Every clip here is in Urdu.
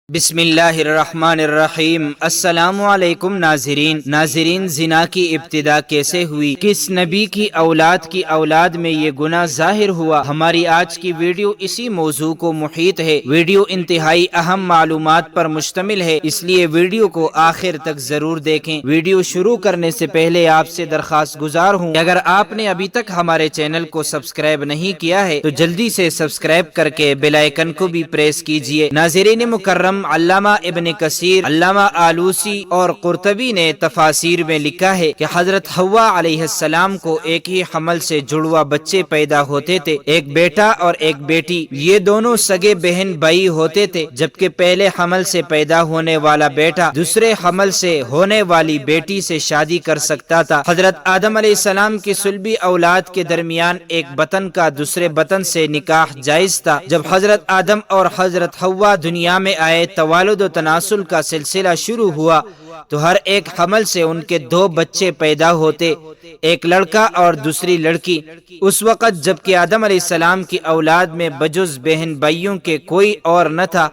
بسم اللہ الرحمن الرحیم۔ السلام علیکم ناظرین، زنا کی ابتدا کیسے ہوئی؟ کس نبی کی اولاد میں یہ گناہ ظاہر ہوا؟ ہماری آج کی ویڈیو اسی موضوع کو محیط ہے۔ ویڈیو انتہائی اہم معلومات پر مشتمل ہے، اس لیے ویڈیو کو آخر تک ضرور دیکھیں۔ ویڈیو شروع کرنے سے پہلے آپ سے درخواست گزار ہوں کہ اگر آپ نے ابھی تک ہمارے چینل کو سبسکرائب نہیں کیا ہے تو جلدی سے سبسکرائب کر کے بیل آئیکن کو بھی پریس کیجئے۔ ناظرین مکرم، علامہ ابن کثیر، علامہ آلوسی اور قرطبی نے تفاسیر میں لکھا ہے کہ حضرت حوا علیہ السلام کو ایک ہی حمل سے جڑوا بچے پیدا ہوتے تھے، ایک بیٹا اور ایک بیٹی۔ یہ دونوں سگے بہن بھائی ہوتے تھے، جبکہ پہلے حمل سے پیدا ہونے والا بیٹا دوسرے حمل سے ہونے والی بیٹی سے شادی کر سکتا تھا۔ حضرت آدم علیہ السلام کی صلبی اولاد کے درمیان ایک بطن کا دوسرے بطن سے نکاح جائز تھا۔ جب حضرت آدم اور حضرت حوا دنیا میں آئے، توالد و تناسل کا سلسلہ شروع ہوا تو ہر ایک حمل سے ان کے دو بچے پیدا ہوتے، ایک لڑکا اور دوسری لڑکی۔ اس وقت جبکہ آدم علیہ السلام کی اولاد میں بجز بہن بھائیوں کے کوئی اور نہ تھا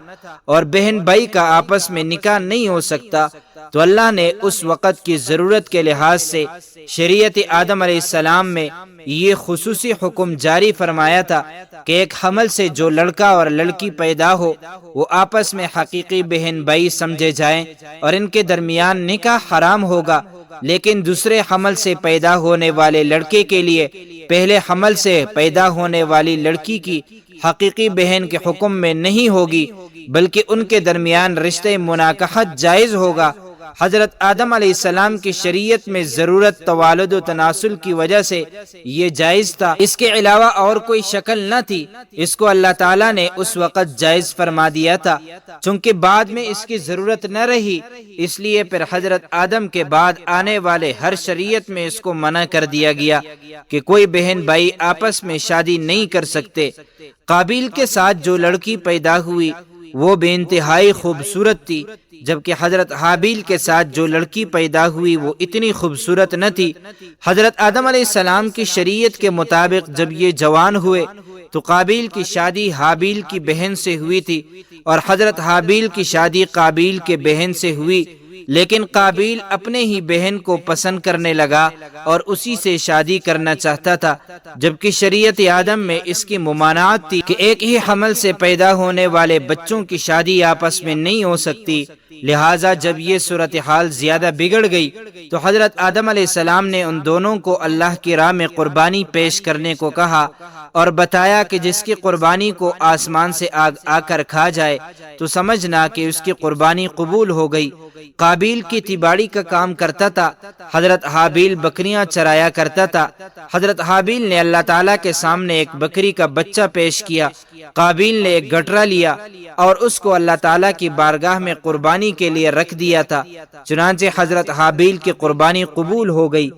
اور بہن بھائی کا آپس میں نکاح نہیں ہو سکتا، تو اللہ نے اس وقت کی ضرورت کے لحاظ سے شریعت آدم علیہ السلام میں یہ خصوصی حکم جاری فرمایا تھا کہ ایک حمل سے جو لڑکا اور لڑکی پیدا ہو وہ آپس میں حقیقی بہن بھائی سمجھے جائیں اور ان کے درمیان نکاح حرام ہوگا، لیکن دوسرے حمل سے پیدا ہونے والے لڑکے کے لیے پہلے حمل سے پیدا ہونے والی لڑکی کی حقیقی بہن کے حکم میں نہیں ہوگی، بلکہ ان کے درمیان رشتہ مناکحت جائز ہوگا۔ حضرت آدم علیہ السلام کی شریعت میں ضرورت توالد و تناسل کی وجہ سے یہ جائز تھا، اس کے علاوہ اور کوئی شکل نہ تھی۔ اس کو اللہ تعالیٰ نے اس وقت جائز فرما دیا تھا، چونکہ بعد میں اس کی ضرورت نہ رہی، اس لیے پھر حضرت آدم کے بعد آنے والے ہر شریعت میں اس کو منع کر دیا گیا کہ کوئی بہن بھائی آپس میں شادی نہیں کر سکتے۔ قابیل کے ساتھ جو لڑکی پیدا ہوئی وہ بے انتہائی خوبصورت تھی، جبکہ حضرت حابیل کے ساتھ جو لڑکی پیدا ہوئی وہ اتنی خوبصورت نہ تھی۔ حضرت آدم علیہ السلام کی شریعت کے مطابق جب یہ جوان ہوئے تو قابیل کی شادی حابیل کی بہن سے ہوئی تھی اور حضرت حابیل کی شادی قابیل کے بہن سے ہوئی، لیکن قابیل اپنے ہی بہن کو پسند کرنے لگا اور اسی سے شادی کرنا چاہتا تھا، جبکہ شریعت آدم میں اس کی ممانعت تھی کہ ایک ہی حمل سے پیدا ہونے والے بچوں کی شادی آپس میں نہیں ہو سکتی۔ لہٰذا جب یہ صورتحال زیادہ بگڑ گئی تو حضرت آدم علیہ السلام نے ان دونوں کو اللہ کی راہ میں قربانی پیش کرنے کو کہا اور بتایا کہ جس کی قربانی کو آسمان سے آگ آ کر کھا جائے تو سمجھنا کہ اس کی قربانی قبول ہو گئی۔ قابیل کی تیباڑی کا کام کرتا تھا، حضرت حابیل بکریاں چرایا کرتا تھا۔ حضرت حابیل نے اللہ تعالیٰ کے سامنے ایک بکری کا بچہ پیش کیا، قابیل نے ایک گٹرا لیا اور اس کو اللہ تعالیٰ کی بارگاہ میں قربانی کے لیے رکھ دیا تھا، چنانچہ حضرت حابیل کی قربانی قبول ہو گئی۔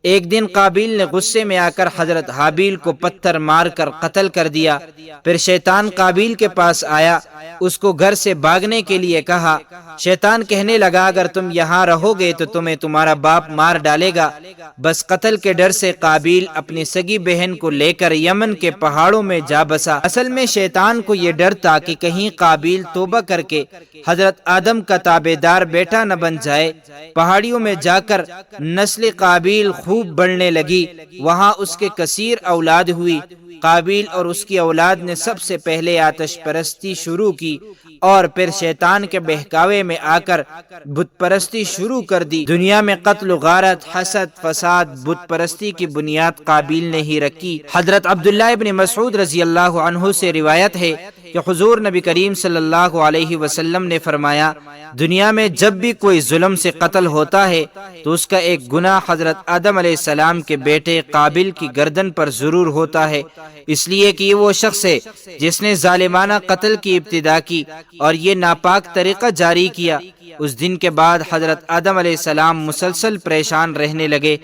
ایک دن قابیل نے غصے میں آ کر حضرت حابیل کو پتھر مار کر قتل کر دیا۔ پھر شیطان قابیل کے پاس آیا، اس کو گھر سے بھاگنے کے لیے کہا۔ شیطان کہنے لگا اگر تم یہاں رہو گے تو تمہیں تمہارا باپ مار ڈالے گا۔ بس قتل کے ڈر سے قابیل اپنی سگی بہن کو لے کر یمن کے پہاڑوں میں جا بسا۔ اصل میں شیطان کو یہ ڈر تھا کہ کہیں قابیل توبہ کر کے حضرت آدم کا تابع دار بیٹا نہ بن جائے۔ پہاڑیوں میں جا کر نسل قابیل خوب بڑھنے لگی، وہاں اس کے کثیر اولاد ہوئی۔ قابیل اور اس کی اولاد نے سب سے پہلے آتش پرستی شروع کی اور پھر شیطان کے بہکاوے میں آ کر بت پرستی شروع کر دی۔ دنیا میں قتل و غارت، حسد، فساد، بت پرستی کی بنیاد قابیل نے ہی رکھی۔ حضرت عبداللہ ابن مسعود رضی اللہ عنہ سے روایت ہے کہ حضور نبی کریم صلی اللہ علیہ وسلم نے فرمایا دنیا میں جب بھی کوئی ظلم سے قتل ہوتا ہے تو اس کا ایک گناہ حضرت آدم علیہ السلام کے بیٹے قابیل کی گردن پر ضرور ہوتا ہے، اس لیے کہ یہ وہ شخص ہے جس نے ظالمانہ قتل کی ابتدا کی اور یہ ناپاک طریقہ جاری کیا۔ اس دن کے بعد حضرت آدم علیہ السلام مسلسل پریشان رہنے لگے۔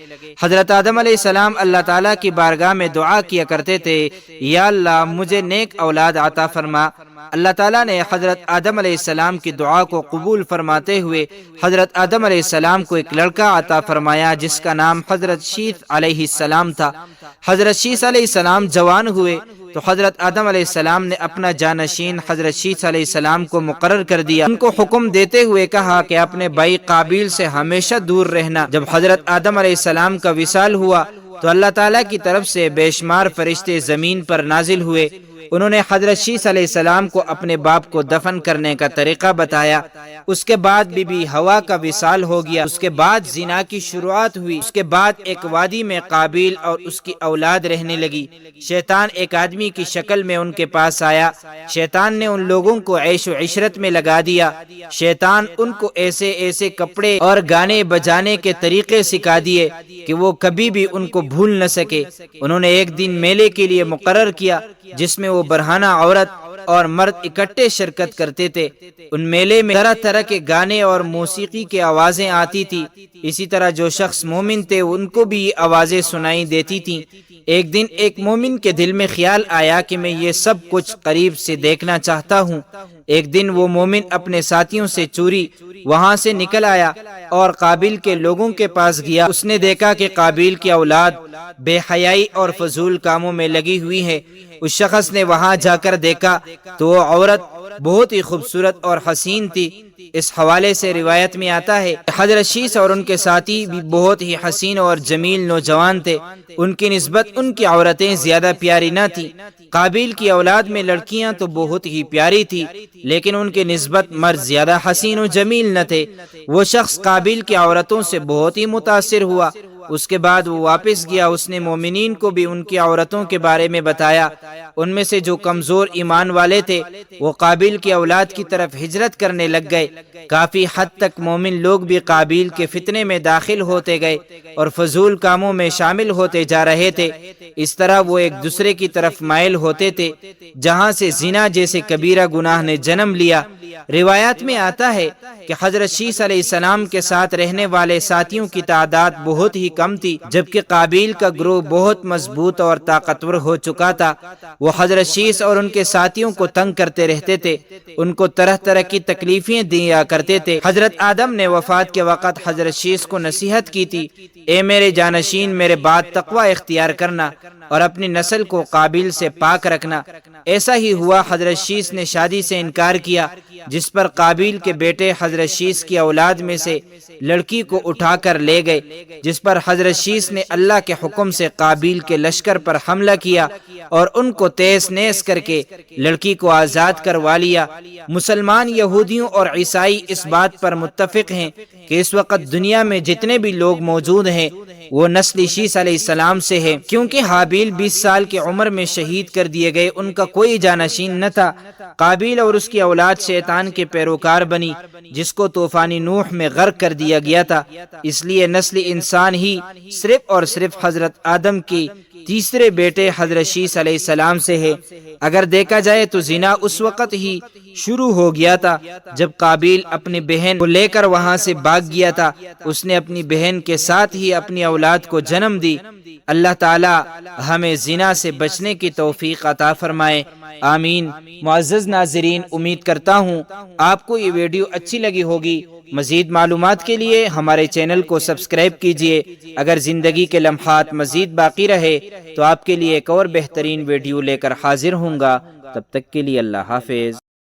حضرت آدم علیہ السلام اللہ تعالیٰ کی بارگاہ میں دعا کیا کرتے تھے، یا اللہ مجھے نیک اولاد عطا فرما۔ اللہ تعالیٰ نے حضرت آدم علیہ السلام کی دعا کو قبول فرماتے ہوئے حضرت آدم علیہ السلام کو ایک لڑکا عطا فرمایا جس کا نام حضرت شیث علیہ السلام تھا۔ حضرت شیث علیہ السلام جوان ہوئے تو حضرت آدم علیہ السلام نے اپنا جانشین حضرت شیث علیہ السلام کو مقرر کر دیا۔ ان کو حکم دیتے ہوئے کہا کہ اپنے بھائی قابیل سے ہمیشہ دور رہنا۔ جب حضرت آدم علیہ السلام کا وصال ہوا تو اللہ تعالیٰ کی طرف سے بے شمار فرشتے زمین پر نازل ہوئے۔ انہوں نے حضرت شیث علیہ السلام کو اپنے باپ کو دفن کرنے کا طریقہ بتایا۔ اس کے بعد بی بی ہوا کا وصال ہو گیا۔ اس کے بعد زنا کی شروعات ہوئی۔ اس کے بعد ایک وادی میں قابیل اور اس کی اولاد رہنے لگی۔ شیطان ایک آدمی کی شکل میں ان کے پاس آیا۔ شیطان نے ان لوگوں کو عیش و عشرت میں لگا دیا۔ شیطان ان کو ایسے ایسے کپڑے اور گانے بجانے کے طریقے سکھا دیے کہ وہ کبھی بھی ان کو بھول نہ سکے۔ انہوں نے ایک دن میلے کے لیے مقرر کیا جس میں وہ برہنہ عورت اور مرد اکٹھے شرکت کرتے تھے۔ ان میلے میں طرح طرح کے گانے اور موسیقی کی آوازیں آتی تھی۔ اسی طرح جو شخص مومن تھے ان کو بھی یہ آوازیں سنائی دیتی تھیں۔ ایک دن ایک مومن کے دل میں خیال آیا کہ میں یہ سب کچھ قریب سے دیکھنا چاہتا ہوں۔ ایک دن وہ مومن اپنے ساتھیوں سے چوری وہاں سے نکل آیا اور قابیل کے لوگوں کے پاس گیا۔ اس نے دیکھا کہ قابیل کی اولاد بے حیائی اور فضول کاموں میں لگی ہوئی ہے۔ اس شخص نے وہاں جا کر دیکھا تو وہ عورت بہت ہی خوبصورت اور حسین تھی۔ اس حوالے سے روایت میں آتا ہے حضرت شیث اور ان کے ساتھی بھی بہت ہی حسین اور جمیل نوجوان تھے۔ ان کی نسبت ان کی عورتیں زیادہ پیاری نہ تھیں۔ قابیل کی اولاد میں لڑکیاں تو بہت ہی پیاری تھی لیکن ان کی نسبت مرد زیادہ حسین و جمیل نہ تھے۔ وہ شخص قابیل کی عورتوں سے بہت ہی متاثر ہوا۔ اس کے بعد وہ واپس گیا۔ اس نے مومنین کو بھی ان کی عورتوں کے بارے میں بتایا۔ ان میں سے جو کمزور ایمان والے تھے وہ قابیل کی اولاد کی طرف ہجرت کرنے لگ گئے۔ کافی حد تک مومن لوگ بھی قابیل کے فتنے میں داخل ہوتے گئے اور فضول کاموں میں شامل ہوتے جا رہے تھے۔ اس طرح وہ ایک دوسرے کی طرف مائل ہوتے تھے جہاں سے زنا جیسے کبیرہ گناہ نے جنم لیا۔ روایات میں آتا ہے کہ حضرت شیث علیہ السلام کے ساتھ رہنے والے ساتھیوں کی تعداد بہت ہی کم تھی، جبکہ قابیل کا گروہ بہت مضبوط اور طاقتور ہو چکا تھا۔ وہ حضرت شیث اور ان کے ساتھیوں کو تنگ کرتے رہتے تھے، ان کو طرح طرح کی تکلیفیں دیا کرتے تھے۔ حضرت آدم نے وفات کے وقت حضرت شیث کو نصیحت کی تھی، اے میرے جانشین، میرے بعد تقوی اختیار کرنا اور اپنی نسل کو قابیل سے پاک رکھنا۔ ایسا ہی ہوا۔ حضرت شیث نے شادی سے انکار کیا، جس پر قابیل کے بیٹے حضرت شیث کی اولاد میں سے لڑکی کو اٹھا کر لے گئے، جس پر حضرت شیث نے اللہ کے حکم سے قابیل کے لشکر پر حملہ کیا اور ان کو تیز نیز کر کے لڑکی کو آزاد کروا لیا۔ مسلمان، یہودیوں اور عیسائی اس بات پر متفق ہیں کہ اس وقت دنیا میں جتنے بھی لوگ موجود ہیں وہ نسل شیث علیہ السلام سے ہے، کیونکہ حابیل 20 سال کی عمر میں شہید کر دیے گئے، ان کا کوئی جانشین نہ تھا۔ قابیل اور اس کی اولاد شیطان کے پیروکار بنی جس کو طوفان نوح میں غرق کر دیا گیا تھا۔ اس لیے نسل انسان ہی صرف اور صرف حضرت آدم کی تیسرے بیٹے حضرت شیث علیہ السلام سے ہے۔ اگر دیکھا جائے تو زنا اس وقت ہی شروع ہو گیا تھا جب قابیل اپنی بہن کو لے کر وہاں سے بھاگ گیا تھا۔ اس نے اپنی بہن کے ساتھ ہی اپنی اولاد کو جنم دی۔ اللہ تعالی ہمیں زنا سے بچنے کی توفیق عطا فرمائے، آمین۔ معزز ناظرین، امید کرتا ہوں آپ کو یہ ویڈیو اچھی لگی ہوگی۔ مزید معلومات کے لیے ہمارے چینل کو سبسکرائب کیجیے۔ اگر زندگی کے لمحات مزید باقی رہے تو آپ کے لیے ایک اور بہترین ویڈیو لے کر حاضر ہوں گا۔ تب تک کے لیے اللہ حافظ۔